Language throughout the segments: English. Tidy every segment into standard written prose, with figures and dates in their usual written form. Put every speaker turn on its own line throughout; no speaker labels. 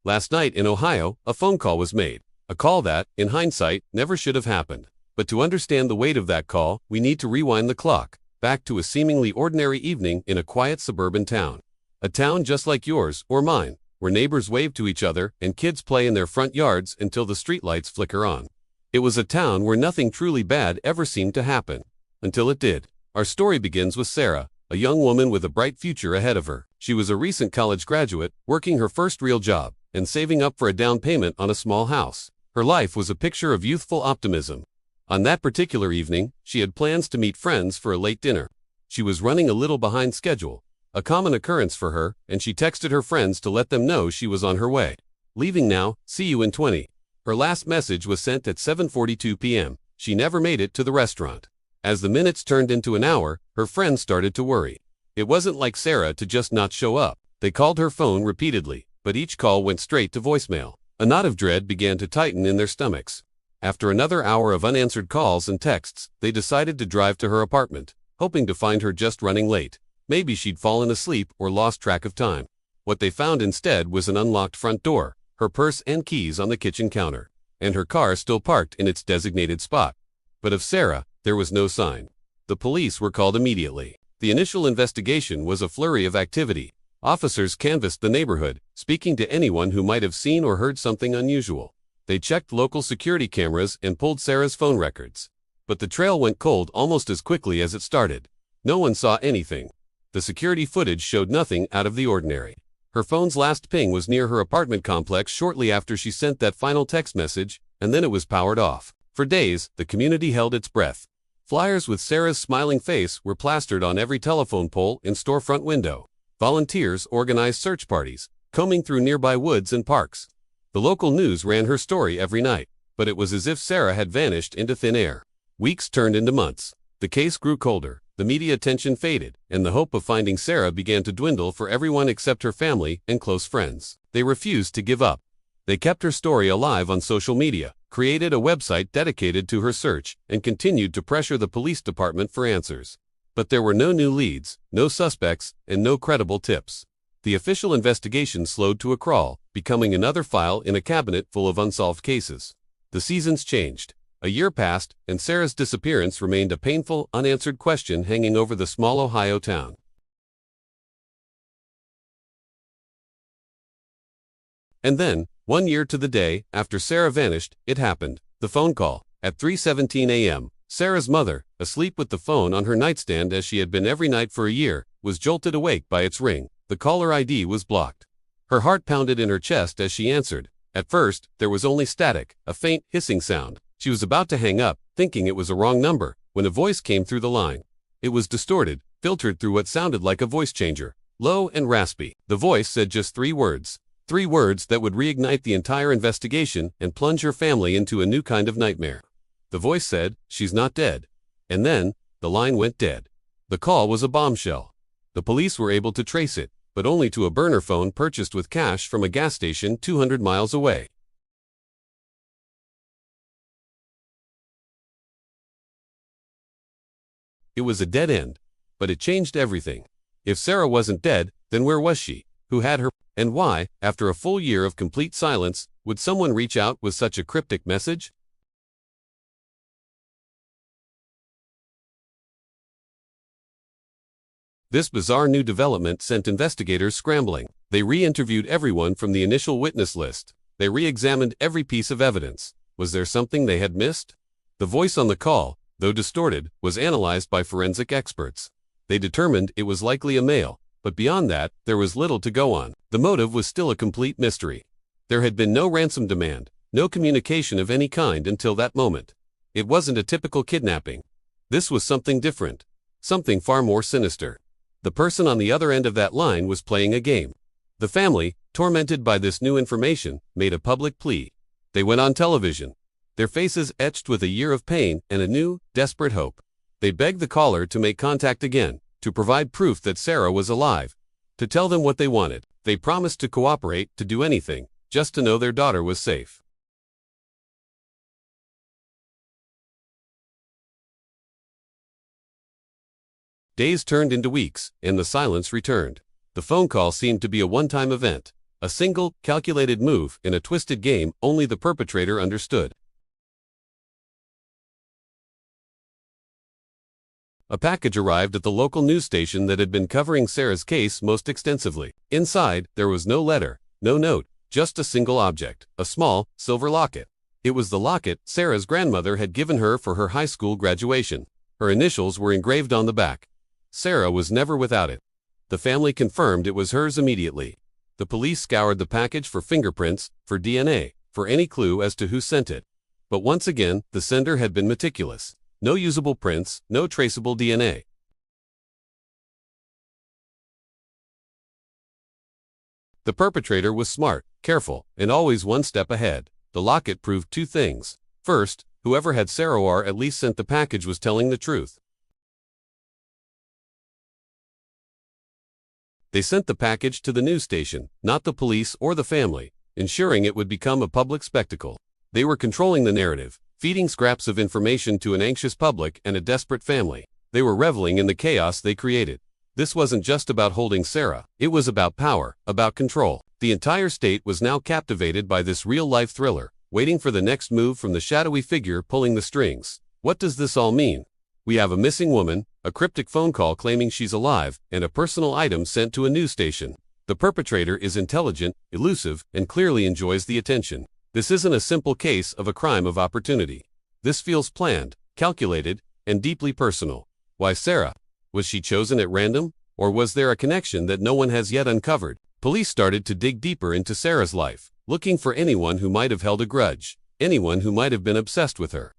Last night in Ohio, a phone call was made. A call that, in hindsight, never should have happened. But to understand the weight of that call, we need to rewind the clock, back to a seemingly ordinary evening in a quiet suburban town. A town just like yours or mine, where neighbors wave to each other and kids play in their front yards until the streetlights flicker on. It was a town where nothing truly bad ever seemed to happen. Until it did. Our story begins with Sarah, a young woman with a bright future ahead of her. She was a recent college graduate, working her first real job, and saving up for a down payment on a small house. Her life was a picture of youthful optimism. On that particular evening, she had plans to meet friends for a late dinner. She was running a little behind schedule, a common occurrence for her, and she texted her friends to let them know she was on her way. Leaving now, see you in 20. Her last message was sent at 7:42 p.m. She never made it to the restaurant. As the minutes turned into an hour, her friends started to worry. It wasn't like Sarah to just not show up. They called her phone repeatedly, but each call went straight to voicemail. A knot of dread began to tighten in their stomachs. After another hour of unanswered calls and texts, they decided to drive to her apartment, hoping to find her just running late. Maybe she'd fallen asleep or lost track of time. What they found instead was an unlocked front door, her purse and keys on the kitchen counter, and her car still parked in its designated spot. But of Sarah, there was no sign. The police were called immediately. The initial investigation was a flurry of activity. Officers canvassed the neighborhood, speaking to anyone who might have seen or heard something unusual. They checked local security cameras and pulled Sarah's phone records. But the trail went cold almost as quickly as it started. No one saw anything. The security footage showed nothing out of the ordinary. Her phone's last ping was near her apartment complex shortly after she sent that final text message, and then it was powered off. For days, the community held its breath. Flyers with Sarah's smiling face were plastered on every telephone pole and storefront window. Volunteers organized search parties, combing through nearby woods and parks. The local news ran her story every night, but it was as if Sarah had vanished into thin air. Weeks turned into months. The case grew colder, the media attention faded, and the hope of finding Sarah began to dwindle for everyone except her family and close friends. They refused to give up. They kept her story alive on social media, created a website dedicated to her search, and continued to pressure the police department for answers. But there were no new leads, no suspects, and no credible tips. The official investigation slowed to a crawl, becoming another file in a cabinet full of unsolved cases. The seasons changed. A year passed, and Sarah's disappearance remained a painful, unanswered question hanging over the small Ohio town. And then, 1 year to the day after Sarah vanished, it happened. The phone call. At 3:17 a.m., Sarah's mother, asleep with the phone on her nightstand as she had been every night for a year, was jolted awake by its ring. The caller ID was blocked. Her heart pounded in her chest as she answered. At first, there was only static, a faint hissing sound. She was about to hang up, thinking it was a wrong number, when a voice came through the line. It was distorted, filtered through what sounded like a voice changer, low and raspy. The voice said just 3 words. 3 words that would reignite the entire investigation and plunge her family into a new kind of nightmare. The voice said, "She's not dead." And then, the line went dead. The call was a bombshell. The police were able to trace it, but only to a burner phone purchased with cash from a gas station 200 miles away. It was a dead end, but it changed everything. If Sarah wasn't dead, then where was she? Who had her? And why, after a full year of complete silence, would someone reach out with such a cryptic message? This bizarre new development sent investigators scrambling. They re-interviewed everyone from the initial witness list. They re-examined every piece of evidence. Was there something they had missed? The voice on the call, though distorted, was analyzed by forensic experts. They determined it was likely a male, but beyond that, there was little to go on. The motive was still a complete mystery. There had been no ransom demand, no communication of any kind until that moment. It wasn't a typical kidnapping. This was something different, something far more sinister. The person on the other end of that line was playing a game. The family, tormented by this new information, made a public plea. They went on television, their faces etched with a year of pain and a new, desperate hope. They begged the caller to make contact again, to provide proof that Sarah was alive, to tell them what they wanted. They promised to cooperate, to do anything, just to know their daughter was safe. Days turned into weeks, and the silence returned. The phone call seemed to be a one-time event, A single, calculated move in a twisted game only the perpetrator understood. A package arrived at the local news station that had been covering Sarah's case most extensively. Inside, there was no letter, no note, just a single object, a small, silver locket. It was the locket Sarah's grandmother had given her for her high school graduation. Her initials were engraved on the back. Sarah was never without it. The family confirmed it was hers immediately. The police scoured the package for fingerprints, for DNA, for any clue as to who sent it. But once again, the sender had been meticulous. No usable prints, no traceable DNA. The perpetrator was smart, careful, and always one step ahead. The locket proved two things. First, whoever had Sarah at least sent the package was telling the truth. They sent the package to the news station, not the police or the family, ensuring it would become a public spectacle. They were controlling the narrative, feeding scraps of information to an anxious public and a desperate family. They were reveling in the chaos they created. This wasn't just about holding Sarah, it was about power, about control. The entire state was now captivated by this real-life thriller, waiting for the next move from the shadowy figure pulling the strings. What does this all mean? We have a missing woman, a cryptic phone call claiming she's alive, and a personal item sent to a news station. The perpetrator is intelligent, elusive, and clearly enjoys the attention. This isn't a simple case of a crime of opportunity. This feels planned, calculated, and deeply personal. Why Sarah? Was she chosen at random? Or was there a connection that no one has yet uncovered? Police started to dig deeper into Sarah's life, looking for anyone who might have held a grudge, anyone who might have been obsessed with her.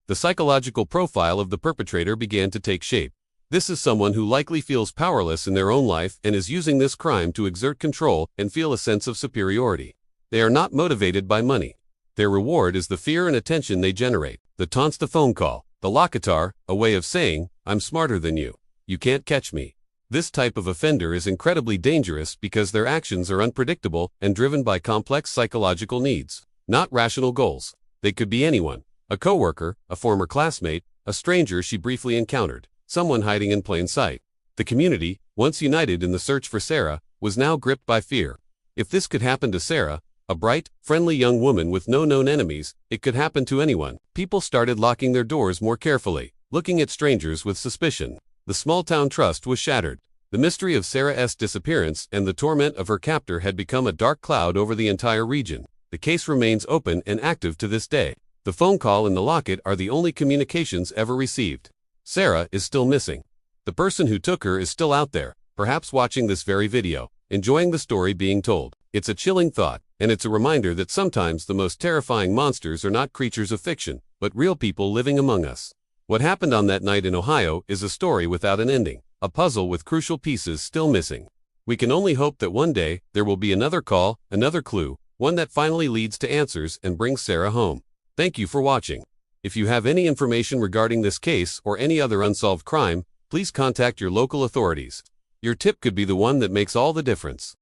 The psychological profile of the perpetrator began to take shape. This is someone who likely feels powerless in their own life and is using this crime to exert control and feel a sense of superiority. They are not motivated by money. Their reward is the fear and attention they generate. The taunts, the phone call, the locatar, a way of saying, "I'm smarter than you. You can't catch me." This type of offender is incredibly dangerous because their actions are unpredictable and driven by complex psychological needs, not rational goals. They could be anyone: a coworker, a former classmate, a stranger she briefly encountered, someone hiding in plain sight. The community, once united in the search for Sarah, was now gripped by fear. If this could happen to Sarah, a bright, friendly young woman with no known enemies, it could happen to anyone. People started locking their doors more carefully, looking at strangers with suspicion. The small-town trust was shattered. The mystery of Sarah's disappearance and the torment of her captor had become a dark cloud over the entire region. The case remains open and active to this day. The phone call and the locket are the only communications ever received. Sarah is still missing. The person who took her is still out there, perhaps watching this very video, enjoying the story being told. It's a chilling thought, and it's a reminder that sometimes the most terrifying monsters are not creatures of fiction, but real people living among us. What happened on that night in Ohio is a story without an ending, a puzzle with crucial pieces still missing. We can only hope that one day there will be another call, another clue, one that finally leads to answers and brings Sarah home. Thank you for watching. If you have any information regarding this case or any other unsolved crime, please contact your local authorities. Your tip could be the one that makes all the difference.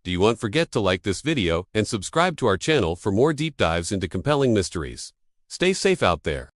Do you want forget to like this video and subscribe to our channel for more deep dives into compelling mysteries. Stay safe out there.